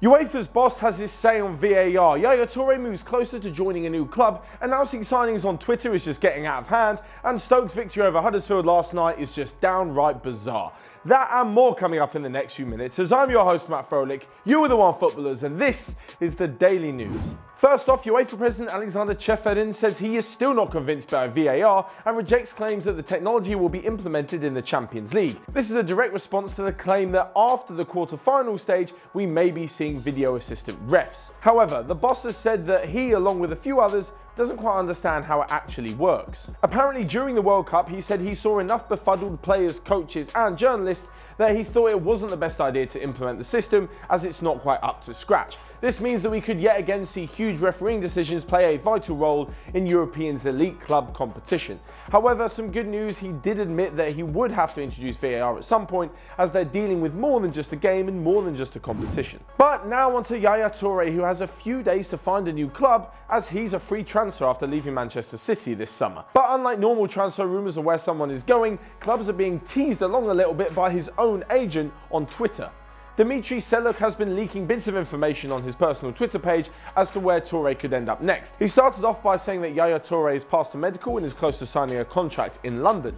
UEFA's boss has his say on VAR. Yaya Toure moves closer to joining a new club, announcing signings on Twitter is just getting out of hand, and Stoke's victory over Huddersfield last night is just downright bizarre. That and more coming up in the next few minutes, as I'm your host Matt Froelich, you are the Onefootballers, and this is the Daily News. First off, UEFA President Alexander Ceferin says he is still not convinced by VAR and rejects claims that the technology will be implemented in the Champions League. This is a direct response to the claim that after the quarter-final stage, we may be seeing video assistant refs. However, the boss has said that he, along with a few others, doesn't quite understand how it actually works. Apparently, during the World Cup, he said he saw enough befuddled players, coaches and journalists that he thought it wasn't the best idea to implement the system as it's not quite up to scratch. This means that we could yet again see huge refereeing decisions play a vital role in Europeans' elite club competition. However, some good news, he did admit that he would have to introduce VAR at some point, as they're dealing with more than just a game and more than just a competition. But now on to Yaya Toure, who has a few days to find a new club, as he's a free transfer after leaving Manchester City this summer. But unlike normal transfer rumours of where someone is going, clubs are being teased along a little bit by his own agent on Twitter. Dmitry Seluk has been leaking bits of information on his personal Twitter page as to where Toure could end up next. He started off by saying that Yaya Toure has passed a medical and is close to signing a contract in London.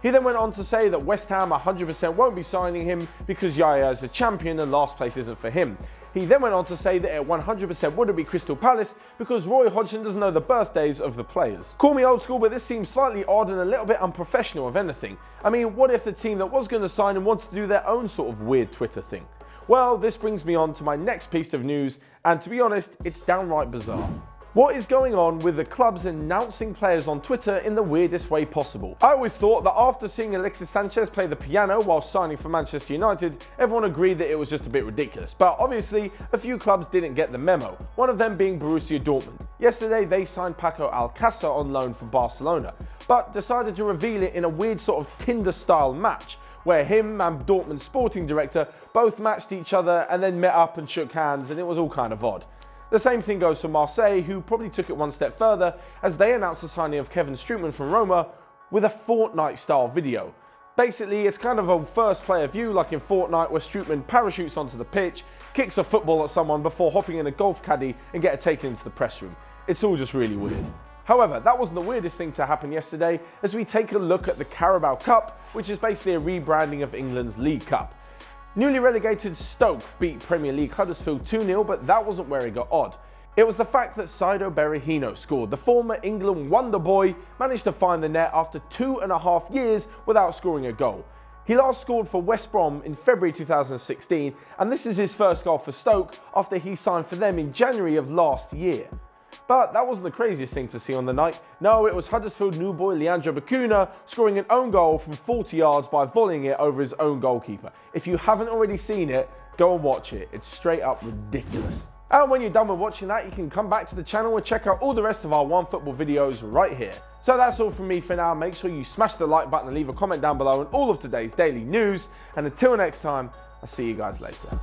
He then went on to say that West Ham 100% won't be signing him because Yaya is a champion and last place isn't for him. He then went on to say that it 100% wouldn't be Crystal Palace because Roy Hodgson doesn't know the birthdays of the players. Call me old school, but this seems slightly odd and a little bit unprofessional if anything. I mean, what if the team that was going to sign him wanted to do their own sort of weird Twitter thing? Well, this brings me on to my next piece of news, and to be honest, it's downright bizarre. What is going on with the clubs announcing players on Twitter in the weirdest way possible? I always thought that after seeing Alexis Sanchez play the piano while signing for Manchester United, everyone agreed that it was just a bit ridiculous. But obviously, a few clubs didn't get the memo, one of them being Borussia Dortmund. Yesterday, they signed Paco Alcacer on loan from Barcelona, but decided to reveal it in a weird sort of Tinder-style match, where him and Dortmund's sporting director both matched each other and then met up and shook hands, and it was all kind of odd. The same thing goes for Marseille, who probably took it one step further as they announced the signing of Kevin Strootman from Roma with a Fortnite-style video. Basically, it's kind of a first-player view like in Fortnite, where Strootman parachutes onto the pitch, kicks a football at someone before hopping in a golf caddy and getting taken into the press room. It's all just really weird. However, that wasn't the weirdest thing to happen yesterday, as we take a look at the Carabao Cup, which is basically a rebranding of England's League Cup. Newly relegated Stoke beat Premier League Huddersfield 2-0, but that wasn't where it got odd. It was the fact that Saido Berahino scored. The former England wonder boy managed to find the net after 2.5 years without scoring a goal. He last scored for West Brom in February 2016, and this is his first goal for Stoke after he signed for them in January of last year. But that wasn't the craziest thing to see on the night. No, it was Huddersfield new boy Leandro Bacuna scoring an own goal from 40 yards by volleying it over his own goalkeeper. If you haven't already seen it, go and watch it. It's straight up ridiculous. And when you're done with watching that, you can come back to the channel and check out all the rest of our Onefootball videos right here. So that's all from me for now. Make sure you smash the like button and leave a comment down below on all of today's daily news. And until next time, I'll see you guys later.